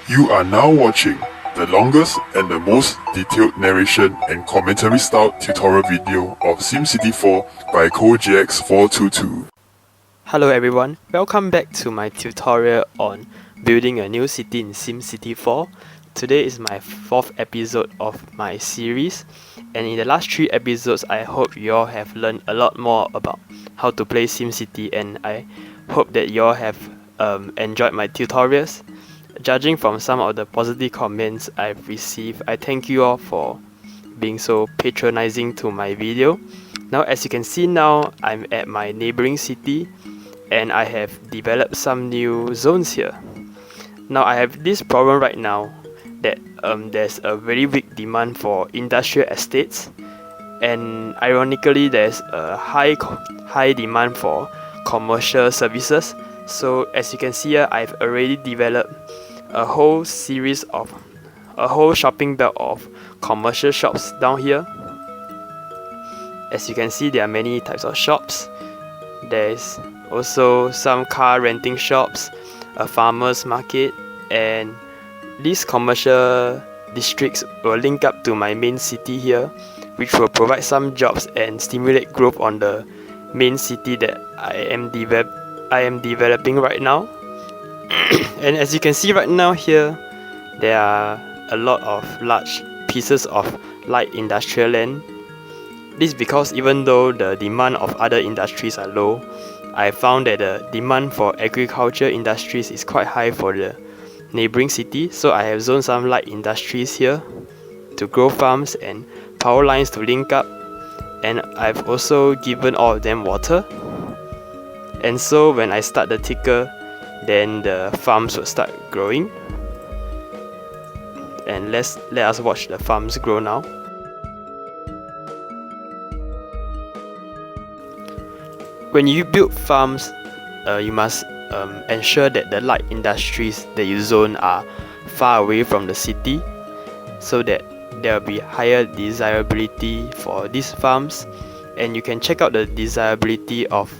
You are now watching the longest and the most detailed narration and commentary style tutorial video of SimCity 4 by CodeGX422. Hello everyone, welcome back to my tutorial on building a new city in SimCity 4. Today is my 4th episode of my series, and in the last 3 episodes I hope you all have learned a lot more about how to play SimCity, and I hope that you all have enjoyed my tutorials. Judging from some of the positive comments I've received, I thank you all for being so patronizing to my video. Now as you can see, now I'm at my neighboring city and I have developed some new zones here. Now I have this problem right now that there's a very big demand for industrial estates, and ironically there's a high demand for commercial services. So as you can see here, I've already developed a whole shopping belt of commercial shops down here. As you can see, there are many types of shops. There's also some car renting shops, a farmer's market, and these commercial districts will link up to my main city here, which will provide some jobs and stimulate growth on the main city that I am developing right now. And as you can see right now here, there are a lot of large pieces of light industrial land. This is because even though the demand of other industries are low, I found that the demand for agriculture industries is quite high for the neighboring city. So I have zoned some light industries here to grow farms and power lines to link up, and I've also given all of them water. And so when I start the ticker, then the farms will start growing. And let us watch the farms grow now. When you build farms, you must ensure that the light industries that you zone are far away from the city, so that there will be higher desirability for these farms. And you can check out the desirability of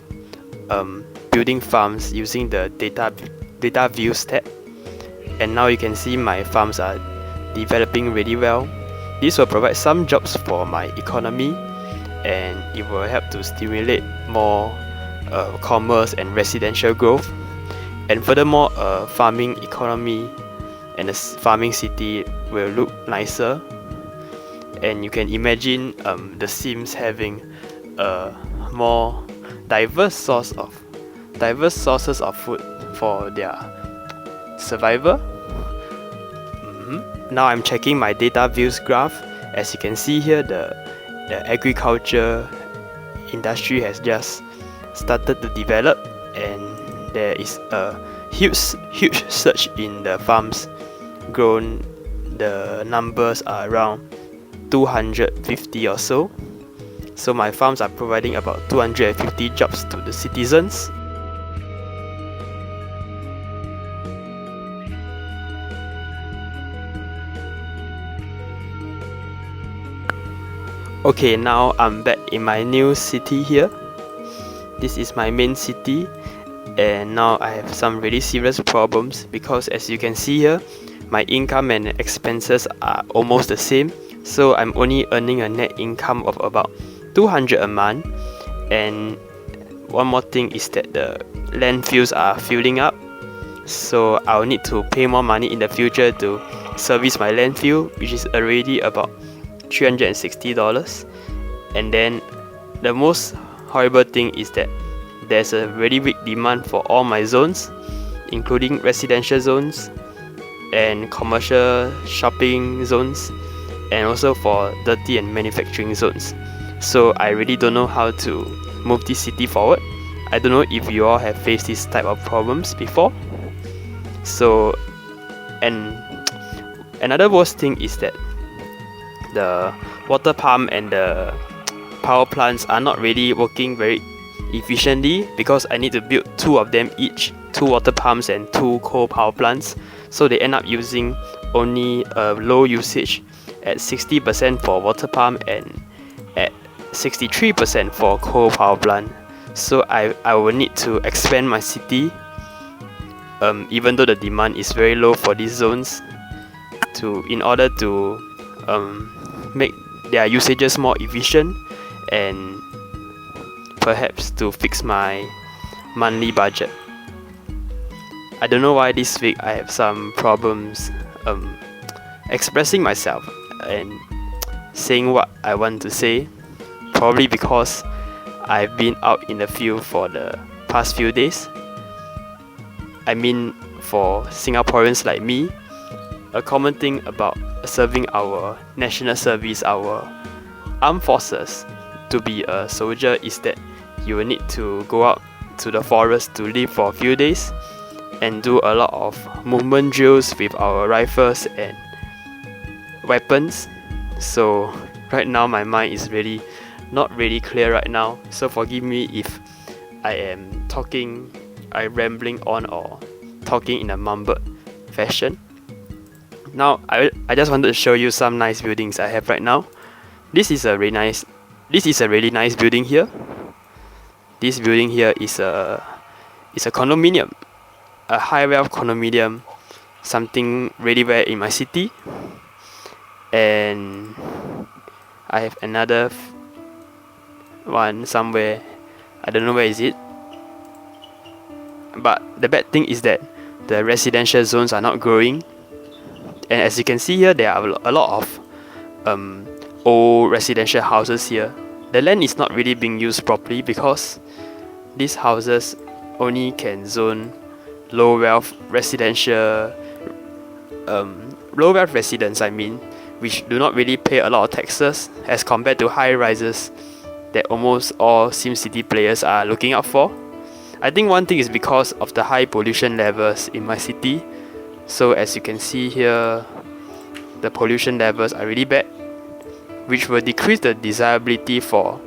building farms using the data views tab. And now you can see my farms are developing really well. This will provide some jobs for my economy, and it will help to stimulate more commerce and residential growth. And furthermore, a farming economy and a farming city will look nicer. And you can imagine the Sims having a more diverse sources of food for their survival. Now I'm checking my data views graph. As you can see here, the agriculture industry has just started to develop, and there is a huge surge in the farms grown. The numbers are around 250 or so. So my farms are providing about 250 jobs to the citizens. Okay, now I'm back in my new city here. This is my main city, and now I have some really serious problems because as you can see here, my income and expenses are almost the same. So I'm only earning a net income of about 200 a month. And one more thing is that the landfills are filling up, so I'll need to pay more money in the future to service my landfill, which is already about $360. And then the most horrible thing is that there's a very big demand for all my zones, including residential zones and commercial shopping zones, and also for dirty and manufacturing zones. So I really don't know how to move this city forward. I don't know if you all have faced this type of problems before. So, and another worst thing is that the water pump and the power plants are not really working very efficiently, because I need to build 2 of them each, 2 water pumps and 2 coal power plants. So they end up using only a low usage at 60% for water pump and at 63% for coal power plant. So I will need to expand my city even though the demand is very low for these zones, in order to make their usages more efficient and perhaps to fix my monthly budget. I don't know why this week I have some problems expressing myself and saying what I want to say, probably because I've been out in the field for the past few days. I mean, for Singaporeans like me, a common thing about serving our national service, our armed forces, to be a soldier is that you will need to go out to the forest to live for a few days and do a lot of movement drills with our rifles and weapons. So right now my mind is really not really clear right now, so forgive me if I am rambling on or talking in a mumbled fashion. Now I just wanted to show you some nice buildings I have right now. This is a really nice building here. This building here is a condominium, a high wealth condominium, something really rare in my city. And I have another one somewhere, I don't know where is it. But the bad thing is that the residential zones are not growing, and as you can see here, there are a lot of old residential houses here. The land is not really being used properly because these houses only can zone low wealth residents, which do not really pay a lot of taxes as compared to high rises that almost all SimCity players are looking out for. I think one thing is because of the high pollution levels in my city. So as you can see here, the pollution levels are really bad, which will decrease the desirability for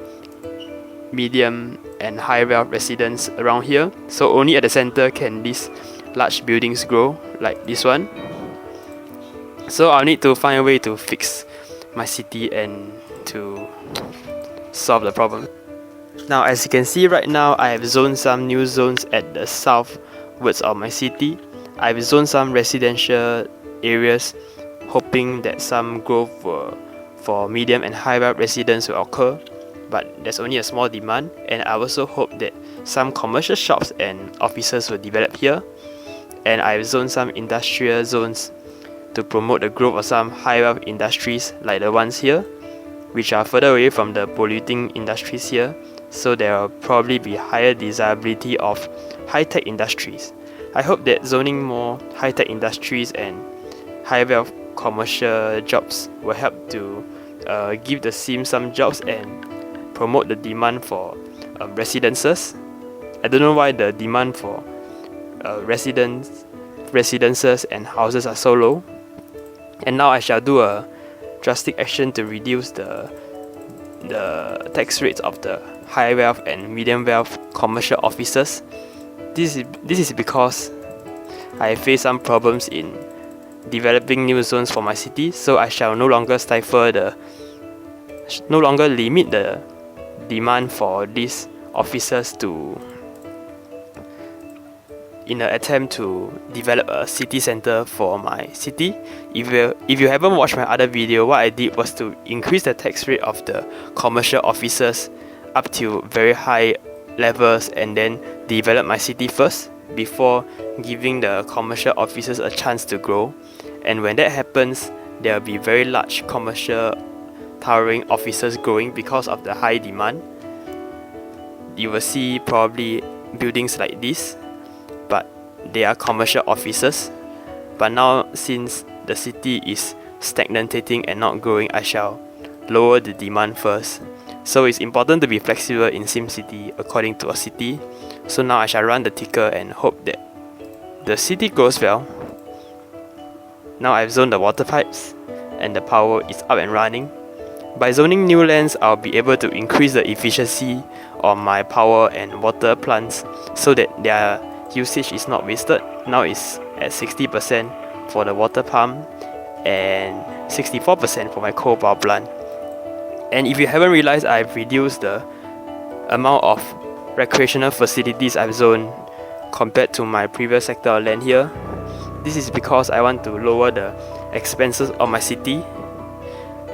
medium and high wealth residents around here. So only at the center can these large buildings grow, like this one. So I'll need to find a way to fix my city and to solve the problem. Now as you can see right now, I have zoned some new zones at the southwards of my city. I've zoned some residential areas, hoping that some growth for medium and high wealth residents will occur, but there's only a small demand, and I also hope that some commercial shops and offices will develop here. And I've zoned some industrial zones to promote the growth of some high wealth industries like the ones here, which are further away from the polluting industries here, so there will probably be higher desirability of high-tech industries. I hope that zoning more high-tech industries and high wealth commercial jobs will help to give the Sims some jobs and promote the demand for residences. I don't know why the demand for residences and houses are so low. And now I shall do a drastic action to reduce the tax rates of the high wealth and medium wealth commercial offices. This is because I face some problems in developing new zones for my city, so I shall no longer limit the demand for these offices in an attempt to develop a city center for my city. If you haven't watched my other video, what I did was to increase the tax rate of the commercial offices up to very high levels and then develop my city first before giving the commercial offices a chance to grow. And when that happens, there will be very large commercial towering offices growing because of the high demand. You will see probably buildings like this, but they are commercial offices. But now, since the city is stagnating and not growing, I shall lower the demand first. So it's important to be flexible in SimCity according to a city. So now I shall run the ticker and hope that the city grows well. Now I've zoned the water pipes and the power is up and running. By zoning new lands, I'll be able to increase the efficiency of my power and water plants so that their usage is not wasted. Now it's at 60% for the water pump and 64% for my coal power plant. And if you haven't realized, I've reduced the amount of recreational facilities I've zoned compared to my previous sector of land here. This is because I want to lower the expenses of my city,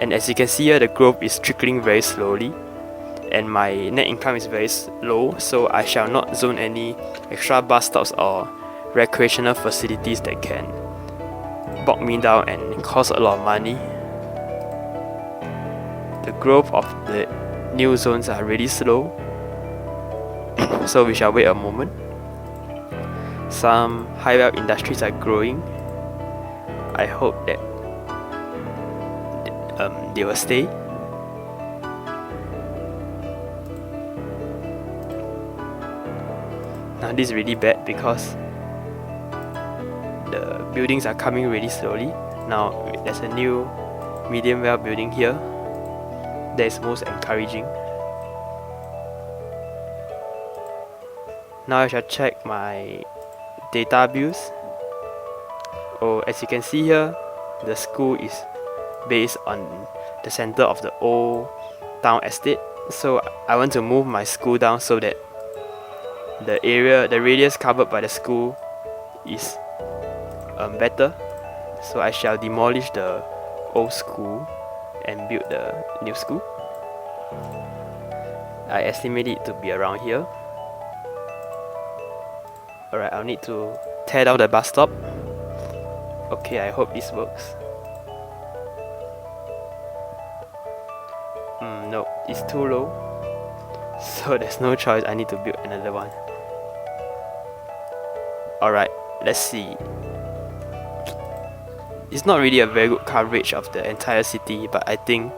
and as you can see here, the growth is trickling very slowly and my net income is very low, so I shall not zone any extra bus stops or recreational facilities that can bog me down and cost a lot of money. The growth of the new zones are really slow, so we shall wait a moment. Some high-value industries are growing. I hope that they will stay. Now this is really bad because the buildings are coming really slowly. Now there's a new medium well building here. That is most encouraging. Now I shall check my data bills. Oh, as you can see here, the school is based on the center of the old town estate. So I want to move my school down so that the radius covered by the school is better. So I shall demolish the old school and build the new school. I estimate it to be around here. Alright, I'll need to tear down the bus stop. Okay, I hope this works. No, it's too low. So there's no choice, I need to build another one. Alright, let's see. It's not really a very good coverage of the entire city, but I think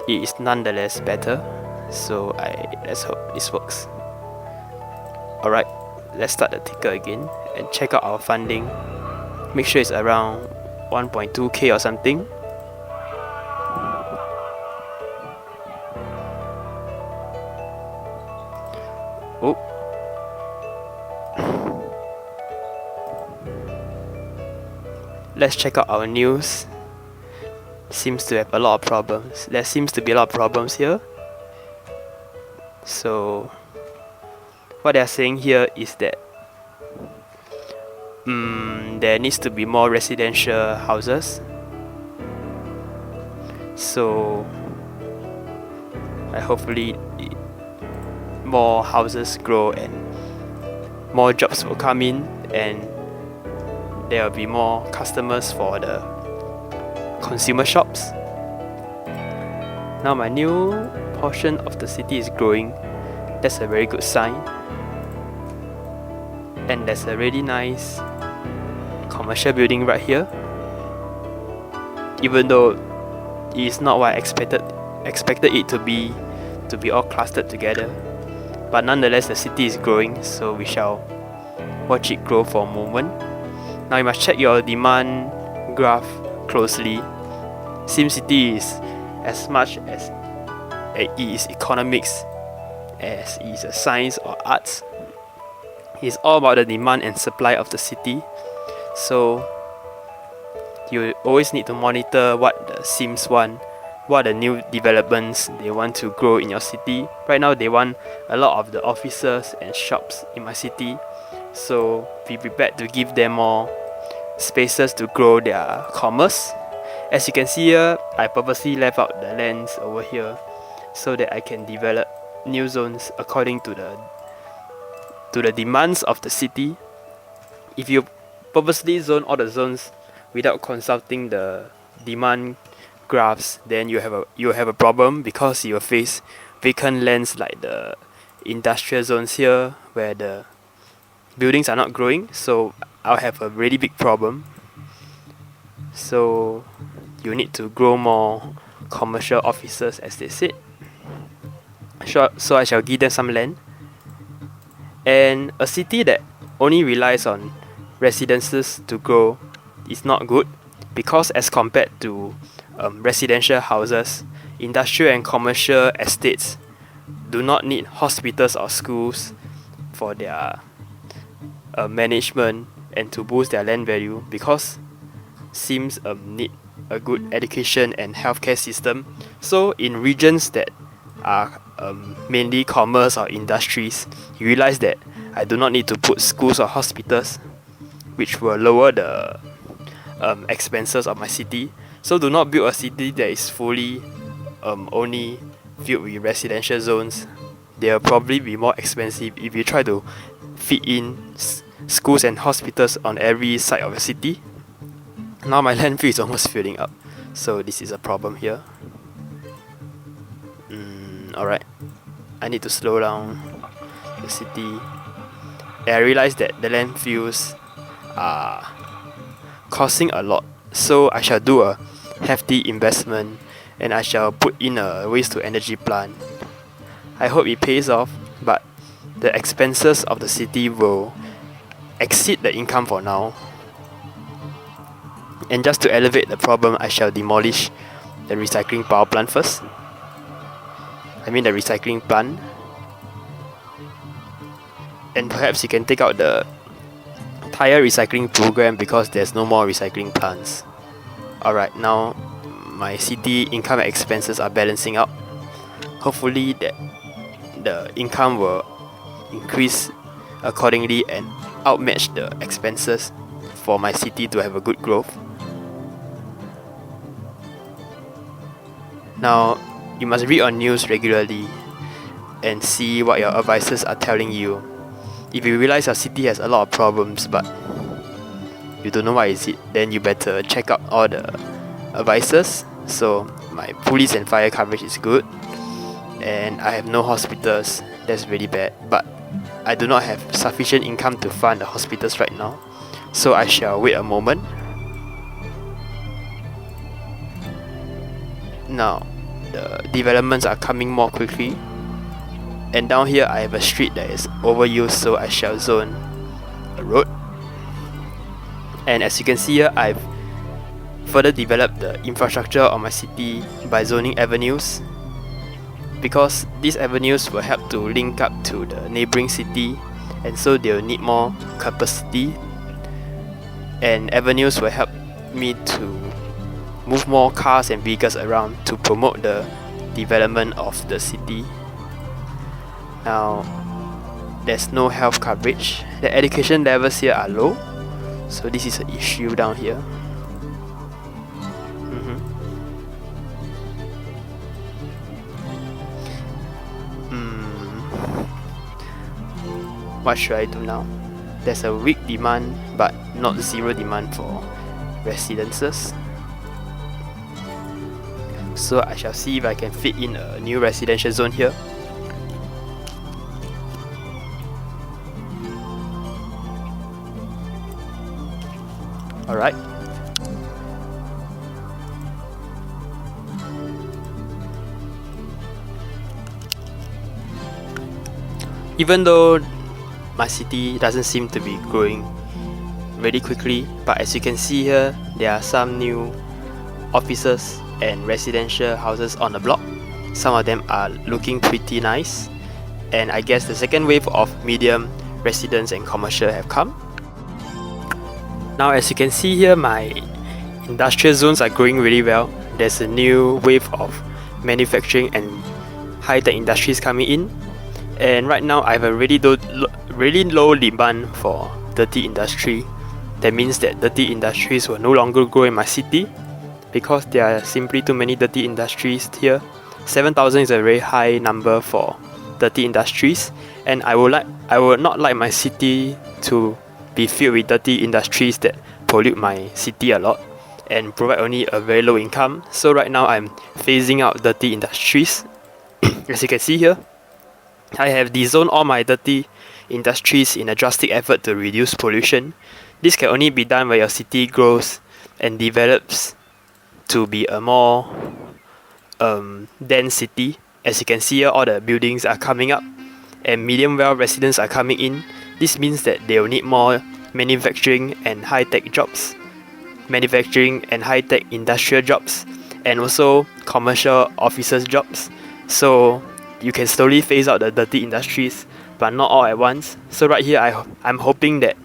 it is nonetheless better. So let's hope this works. Alright, let's start the ticker again and check out our funding. Make sure it's around 1.2k or something. Oh. Let's check out our news. Seems to have a lot of problems. There seems to be a lot of problems here. So what they are saying here is that there needs to be more residential houses. So hopefully more houses grow and more jobs will come in and there will be more customers for the consumer shops. Now my new portion of the city is growing. That's a very good sign. And there's a really nice commercial building right here. Even though it is not what I expected it to be all clustered together. But nonetheless the city is growing, so we shall watch it grow for a moment. Now you must check your demand graph closely. SimCity is as much as it is economics as it is a science or arts. It's all about the demand and supply of the city. So you always need to monitor what the Sims want, what are the new developments they want to grow in your city. Right now they want a lot of the offices and shops in my city, so be prepared to give them more spaces to grow their commerce. As you can see here, I purposely left out the lands over here so that I can develop new zones according to the demands of the city. If you purposely zone all the zones without consulting the demand graphs, then you have a problem, because you will face vacant lands like the industrial zones here where the buildings are not growing. So I'll have a really big problem. So you need to grow more commercial offices, as they said. So I shall give them some land. And a city that only relies on residences to grow is not good, because as compared to residential houses, industrial and commercial estates do not need hospitals or schools for their management and to boost their land value, because Sims need a good education and healthcare system. So in regions that are mainly commerce or industries, you realize that I do not need to put schools or hospitals, which will lower the expenses of my city. So do not build a city that is fully only filled with residential zones. They will probably be more expensive if you try to fit in schools and hospitals on every side of a city. Now my landfill is almost filling up, so this is a problem here. Alright, I need to slow down the city. And I realized that the landfills are costing a lot, so I shall do a hefty investment and I shall put in a waste to energy plant. I hope it pays off, but the expenses of the city will exceed the income for now. And just to elevate the problem, I shall demolish the recycling power plant first. The recycling plant. And perhaps you can take out the tire recycling program because there's no more recycling plants. Alright, now my city income and expenses are balancing out. Hopefully that the income will increase accordingly and outmatch the expenses for my city to have a good growth. Now, you must read on news regularly and see what your advisors are telling you. If you realize your city has a lot of problems but you don't know what is it, then you better check out all the advisors. So my police and fire coverage is good, and I have no hospitals. That's really bad, but I do not have sufficient income to fund the hospitals right now, so I shall wait a moment. Now the developments are coming more quickly, and down here I have a street that is overused, so I shall zone a road. And as you can see here, I've further developed the infrastructure of my city by zoning avenues, because these avenues will help to link up to the neighboring city, and so they'll need more capacity, and avenues will help me to move more cars and vehicles around to promote the development of the city. Now, there's no health coverage. The education levels here are low, so this is an issue down here. What should I do now? There's a weak demand but not zero demand for residences. So I shall see if I can fit in a new residential zone here. Alright. Even though my city doesn't seem to be growing very quickly, but as you can see here, there are some new offices and residential houses on the block. Some of them are looking pretty nice, and I guess the second wave of medium residence and commercial have come. Now as you can see here, my industrial zones are growing really well. There's a new wave of manufacturing and high-tech industries coming in, and right now I have a really low demand for dirty industry. That means that dirty industries will no longer grow in my city, because there are simply too many dirty industries here. 7,000 is a very high number for dirty industries, and I would not like my city to be filled with dirty industries that pollute my city a lot and provide only a very low income. So right now I'm phasing out dirty industries. As you can see here, I have dezoned all my dirty industries in a drastic effort to reduce pollution. This can only be done when your city grows and develops to be a more dense city. As you can see here, all the buildings are coming up and medium well residents are coming in. This means that they will need more manufacturing and high-tech jobs, manufacturing and high-tech industrial jobs, and also commercial offices jobs. So you can slowly phase out the dirty industries, but not all at once. So right here, I'm hoping that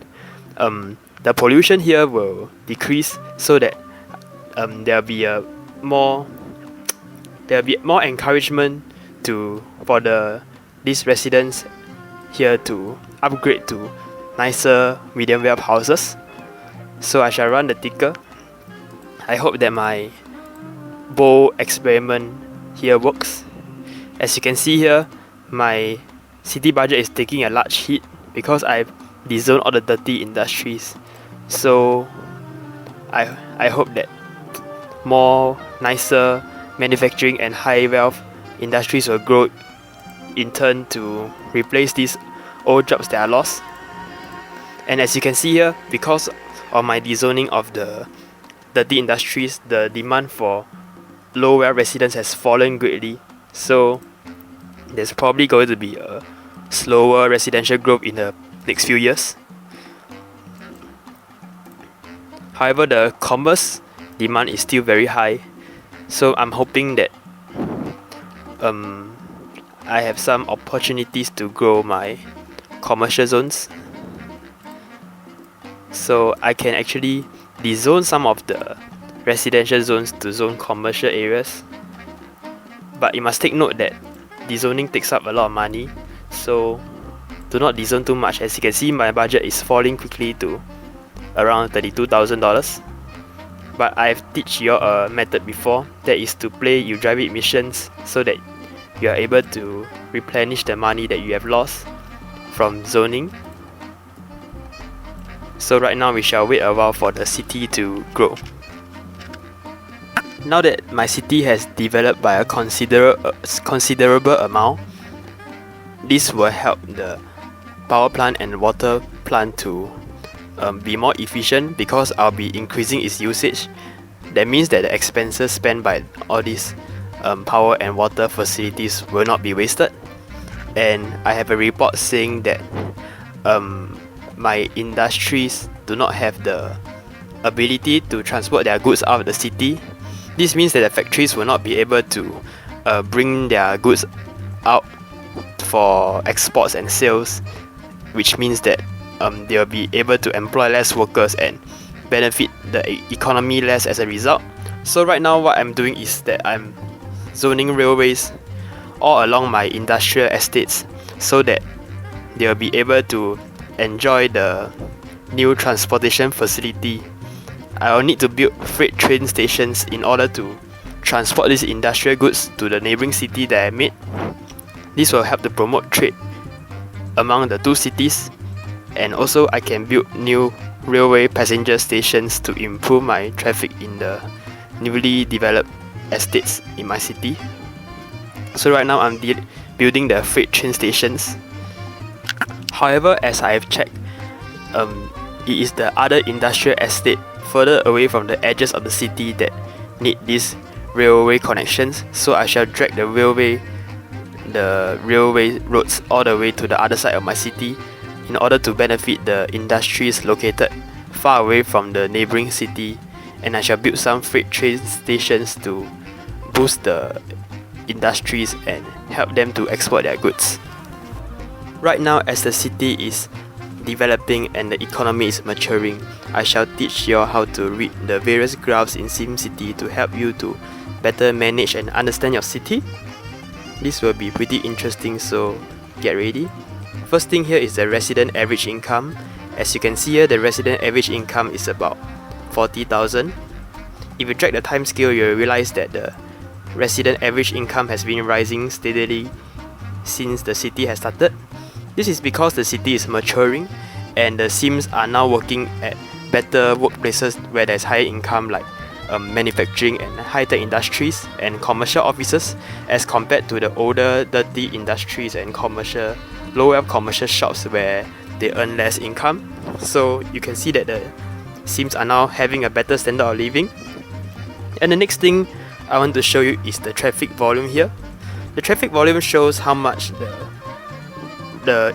the pollution here will decrease, so that there'll be more encouragement for these residents here to upgrade to nicer medium web houses. So I shall run the ticker. I hope that my bold experiment here works. As you can see here, my city budget is taking a large hit because I've dezoned all the dirty industries. So I hope that more nicer manufacturing and high wealth industries will grow in turn to replace these old jobs that are lost. And as you can see here, because of my dezoning of the dirty industries, the demand for low wealth residents has fallen greatly. So there's probably going to be a slower residential growth in the next few years. However, the commerce demand is still very high, so I'm hoping that I have some opportunities to grow my commercial zones, so I can actually dezone some of the residential zones to zone commercial areas. But you must take note that dezoning takes up a lot of money, so do not dezone too much. As you can see, my budget is falling quickly to around $32,000. But I've teach you a method before, that is to play you drive it missions so that you are able to replenish the money that you have lost from zoning. So right now we shall wait a while for the city to grow. Now that my city has developed by a considerable amount, this will help the power plant and water plant to be more efficient because I'll be increasing its usage. That means that the expenses spent by all these power and water facilities will not be wasted. And I have a report saying that my industries do not have the ability to transport their goods out of the city. This means that the factories will not be able to bring their goods out for exports and sales, which means that they'll be able to employ less workers and benefit the economy less as a result. So right now what I'm doing is that I'm zoning railways all along my industrial estates so that they'll be able to enjoy the new transportation facility. I will need to build freight train stations in order to transport these industrial goods to the neighboring city that I made. This will help to promote trade among the two cities, and also I can build new railway passenger stations to improve my traffic in the newly developed estates in my city. So right now I'm building the freight train stations. However, as I have checked, it is the other industrial estate further away from the edges of the city that need these railway connections, so I shall drag the railway roads all the way to the other side of my city in order to benefit the industries located far away from the neighboring city, and I shall build some freight train stations to boost the industries and help them to export their goods. Right now, as the city is developing and the economy is maturing, I shall teach you how to read the various graphs in SimCity to help you to better manage and understand your city. This will be pretty interesting, so get ready. First thing here is the resident average income. As you can see here, the resident average income is about 40,000. If you track the time scale, you'll realize that the resident average income has been rising steadily since the city has started. This is because the city is maturing and the Sims are now working at better workplaces where there's higher income, like manufacturing and high-tech industries and commercial offices, as compared to the older dirty industries and low-wealth commercial shops where they earn less income. So you can see that the Sims are now having a better standard of living. And the next thing I want to show you is the traffic volume here. The traffic volume shows how much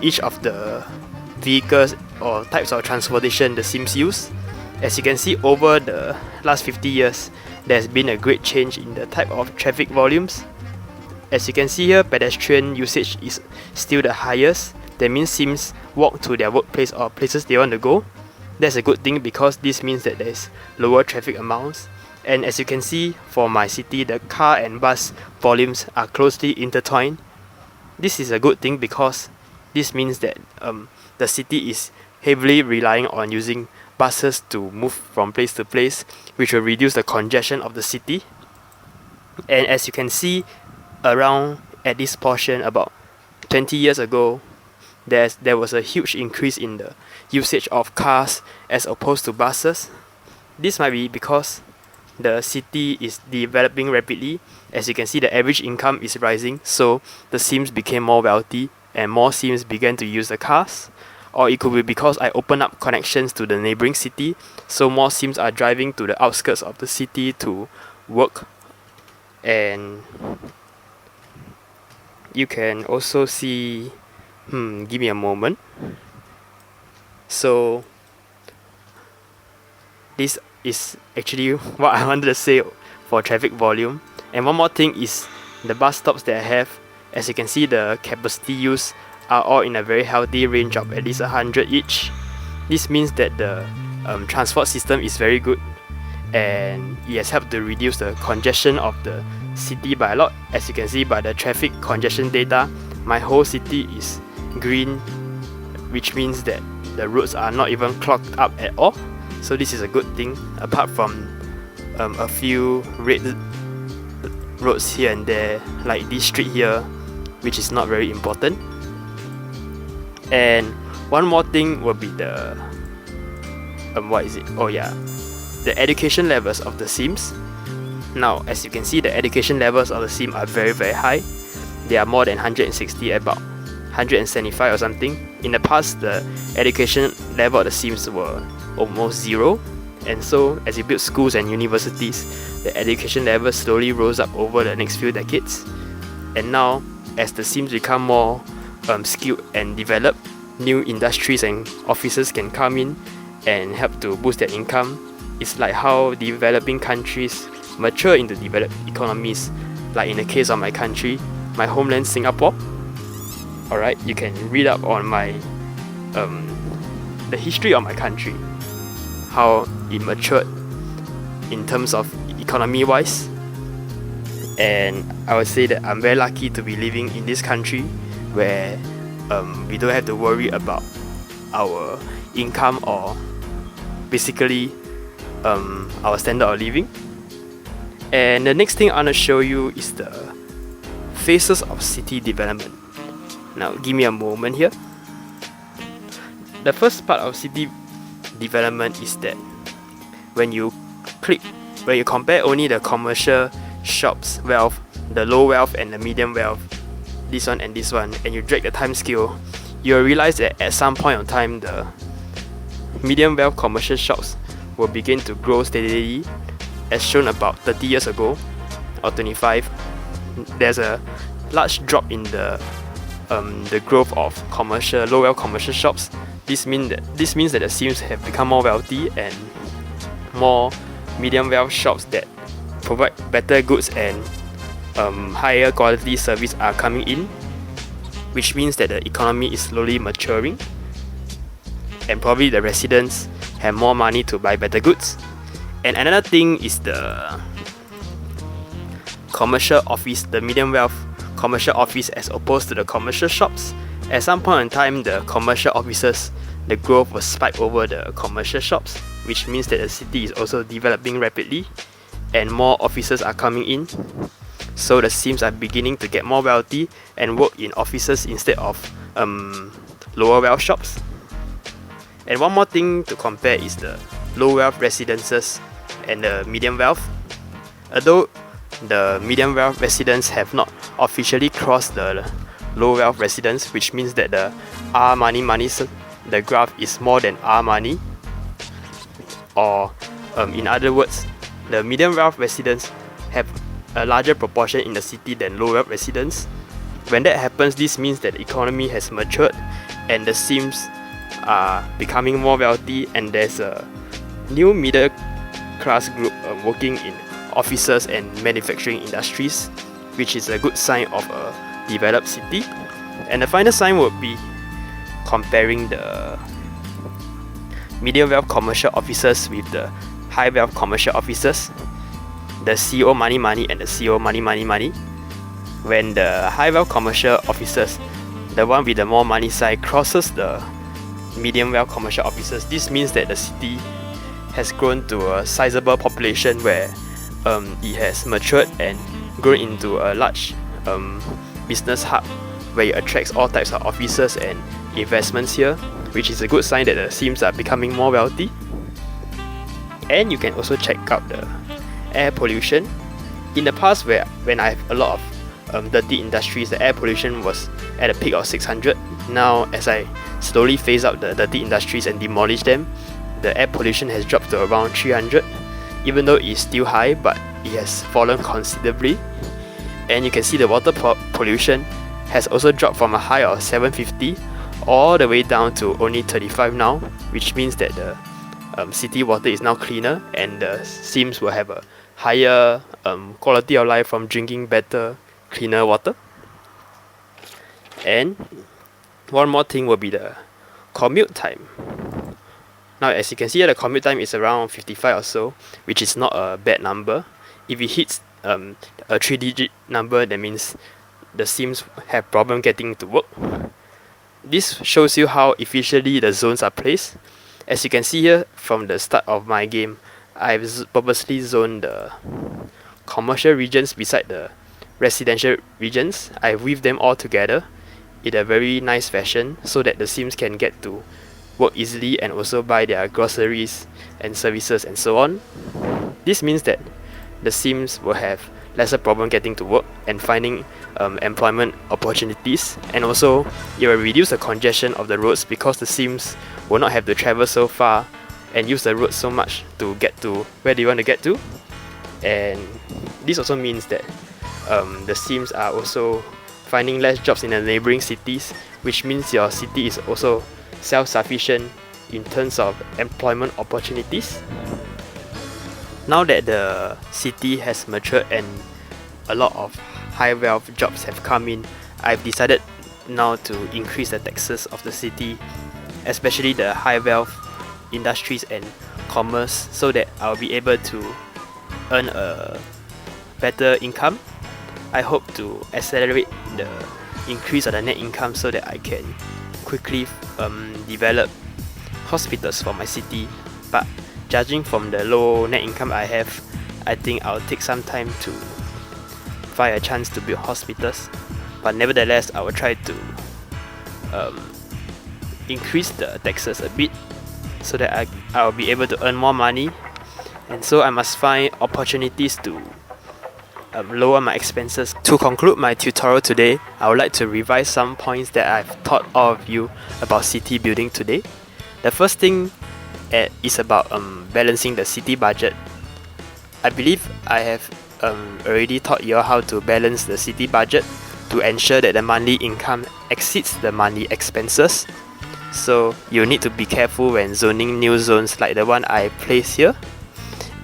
each of the vehicles or types of transportation the Sims use. As you can see, over the last 50 years, there's been a great change in the type of traffic volumes. As you can see here, pedestrian usage is still the highest. That means Sims walk to their workplace or places they want to go. That's a good thing because this means that there's lower traffic amounts. And as you can see, for my city, the car and bus volumes are closely intertwined. This is a good thing because this means that the city is heavily relying on using buses to move from place to place, which will reduce the congestion of the city. And as you can see around at this portion, about 20 years ago, there was a huge increase in the usage of cars as opposed to buses. This might be because the city is developing rapidly. As you can see, the average income is rising, so the Sims became more wealthy and more Sims began to use the cars. Or it could be because I opened up connections to the neighboring city, so more Sims are driving to the outskirts of the city to work. And you can also see, give me a moment. So this is actually what I wanted to say for traffic volume. And one more thing is the bus stops that I have. As you can see, the capacity use are all in a very healthy range of at least 100 each. This means that the transport system is very good, and it has helped to reduce the congestion of the city by a lot. As you can see by the traffic congestion data, my whole city is green, which means that the roads are not even clogged up at all. So this is a good thing, apart from a few red roads here and there, like this street here, which is not very important. And one more thing will be the the education levels of the Sims. Now, as you can see, the education levels of the Sims are very, very high. They are more than 160, about 175 or something. In the past, the education level of the Sims were almost zero, and so as you build schools and universities, the education level slowly rose up over the next few decades. And now, as the Sims become more skilled and developed, new industries and offices can come in and help to boost their income. It's like how developing countries mature into developed economies, like in the case of my country, my homeland Singapore. Alright, you can read up on my the history of my country, how it matured in terms of economy wise. And I would say that I'm very lucky to be living in this country where we don't have to worry about our income or basically our standard of living. And the next thing I want to show you is the phases of city development. Now give me a moment here. The first part of city development is that when you compare only the commercial shops wealth, the low wealth and the medium wealth, this one and this one, and you drag the time scale, you'll realize that at some point of time the medium wealth commercial shops will begin to grow steadily, as shown about 30 years ago or 25. There's a large drop in the growth of commercial low wealth commercial shops. This means that the Sims have become more wealthy, and more medium wealth shops that provide better goods and higher quality service are coming in, which means that the economy is slowly maturing, and probably the residents have more money to buy better goods. And another thing is the commercial office, the medium wealth commercial office as opposed to the commercial shops. At some point in time, the commercial offices, the growth will spike over the commercial shops, which means that the city is also developing rapidly and more offices are coming in. So the Sims are beginning to get more wealthy and work in offices instead of lower wealth shops. And one more thing to compare is the low wealth residences and the medium wealth. Although the medium wealth residents have not officially crossed the low wealth residents, which means that the R money, the graph is more than R money, or in other words, the medium wealth residents have a larger proportion in the city than low wealth residents. When that happens, this means that the economy has matured and the Sims are becoming more wealthy, and there's a new middle class group working in offices and manufacturing industries, which is a good sign of a developed city. And the final sign would be comparing the medium wealth commercial offices with the high wealth commercial offices, the CEO money and the CEO money. When the high wealth commercial offices, the one with the more money side, crosses the medium well commercial offices. This means that the city has grown to a sizable population where it has matured and grown into a large business hub where it attracts all types of offices and investments here, which is a good sign that the Sims are becoming more wealthy. And you can also check out the air pollution. In the past, when I have a lot of dirty industries, the air pollution was at a peak of 600. Now, as I slowly phase out the dirty industries and demolish them, the air pollution has dropped to around 300. Even though it's still high, but it has fallen considerably. And you can see the water pollution has also dropped from a high of 750 all the way down to only 35 now, which means that the city water is now cleaner and the Sims will have a higher quality of life from drinking better, cleaner water. And one more thing will be the commute time. Now, as you can see here, the commute time is around 55 or so, which is not a bad number. If it hits a 3-digit number, that means the Sims have problem getting to work. This shows you how efficiently the zones are placed. As you can see here, from the start of my game, I've purposely zoned the commercial regions beside the residential regions. I've weaved them all together in a very nice fashion so that the Sims can get to work easily and also buy their groceries and services and so on. This means that the Sims will have lesser problem getting to work and finding employment opportunities, and also it will reduce the congestion of the roads because the Sims will not have to travel so far and use the road so much to get to where they want to get to. And this also means that the Sims are also finding less jobs in the neighboring cities, which means your city is also self-sufficient in terms of employment opportunities. Now that the city has matured and a lot of high wealth jobs have come in, I've decided now to increase the taxes of the city, especially the high wealth industries and commerce, so that I'll be able to earn a better income. I hope to accelerate the increase of the net income so that I can quickly develop hospitals for my city. But judging from the low net income I have, I think I'll take some time to find a chance to build hospitals. But nevertheless, I will try to increase the taxes a bit so that I'll be able to earn more money. And so I must find opportunities to lower my expenses. To conclude my tutorial today, I would like to revise some points that I've taught all of you about city building today. The first thing is about balancing the city budget. I believe I have already taught you all how to balance the city budget to ensure that the monthly income exceeds the monthly expenses. So you need to be careful when zoning new zones like the one I placed here.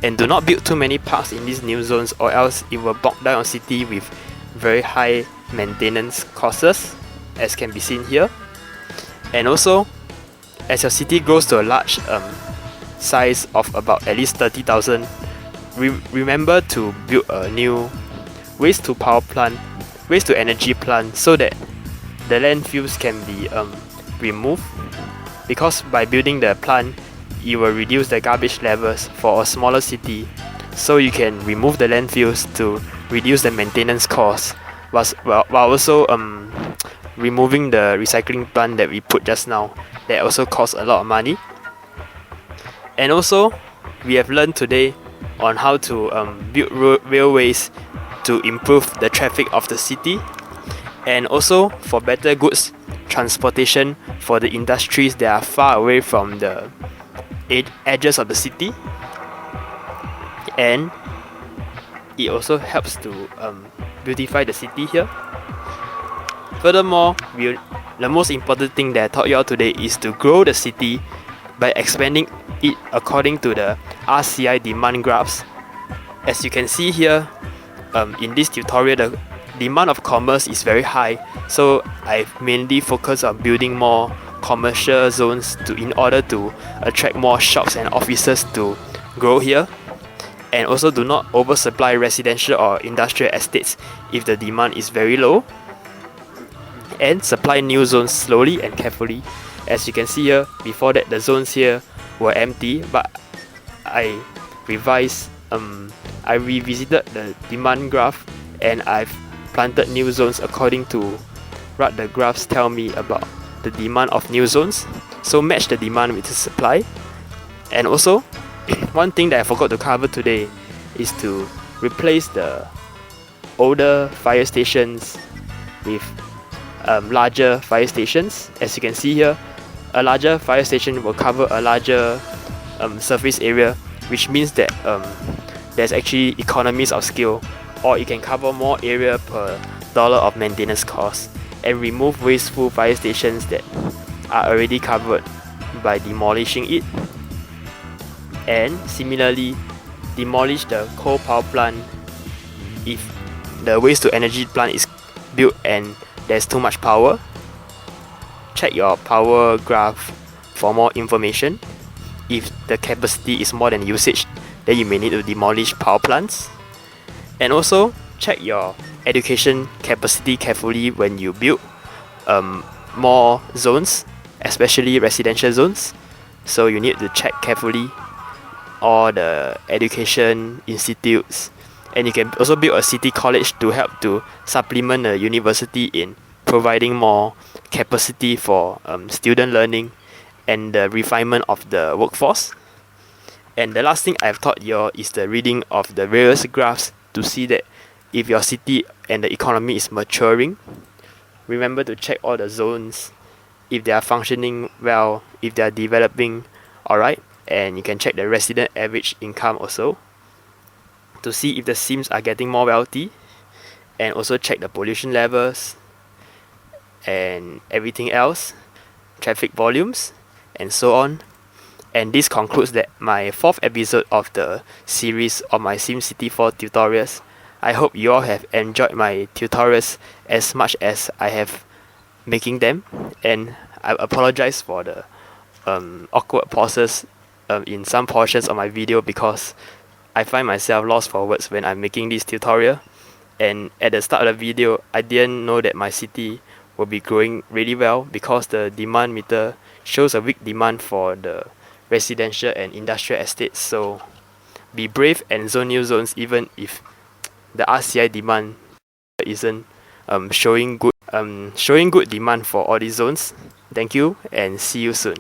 And do not build too many parks in these new zones, or else it will bog down your city with very high maintenance costs, as can be seen here. And also, as your city grows to a large size of about at least 30,000, remember to build a new waste to power plant, waste to energy plant, so that the landfills can be removed. Because by building the plant, it will reduce the garbage levels for a smaller city, so you can remove the landfills to reduce the maintenance costs, while also removing the recycling plant that we put just now, that also costs a lot of money. And also, we have learned today on how to build railways to improve the traffic of the city, and also for better goods transportation for the industries that are far away from the edges of the city. And it also helps to beautify the city here. Furthermore, the most important thing that I taught you all today is to grow the city by expanding it according to the RCI demand graphs. As you can see here, in this tutorial, the demand of commerce is very high, so I've mainly focused on building more commercial zones in order to attract more shops and offices to grow here. And also do not oversupply residential or industrial estates if the demand is very low, and supply new zones slowly and carefully As you can see here, before that the zones here were empty, but I revisited the demand graph and I've planted new zones according to what the graphs tell me about the demand of new zones. So match the demand with the supply. And also, one thing that I forgot to cover today is to replace the older fire stations with larger fire stations. As you can see here, a larger fire station will cover a larger surface area, which means that there's actually economies of scale, or it can cover more area per dollar of maintenance cost and remove wasteful fire stations that are already covered by demolishing it. And similarly, demolish the coal power plant if the waste to energy plant is built and there's too much power. Check your power graph for more information. If the capacity is more than usage, then you may need to demolish power plants. And also check your education capacity carefully when you build more zones, especially residential zones. So you need to check carefully all the education institutes, and you can also build a city college to help to supplement the university in providing more capacity for student learning and the refinement of the workforce. And the last thing I've taught you all is the reading of the various graphs to see that if your city and the economy is maturing. Remember to check all the zones, if they are functioning well, if they are developing alright, and you can check the resident average income also to see if the sims are getting more wealthy, and also check the pollution levels and everything else, traffic volumes, and so on. And this concludes that my 4th episode of the series of my SimCity 4 tutorials. I hope you all have enjoyed my tutorials as much as I have making them, and I apologize for the awkward pauses in some portions of my video because I find myself lost for words when I'm making this tutorial. And at the start of the video, I didn't know that my city will be growing really well because the demand meter shows a weak demand for the residential and industrial estates. So be brave and zone new zones even if the RCI demand isn't showing good demand for all these zones. Thank you and see you soon.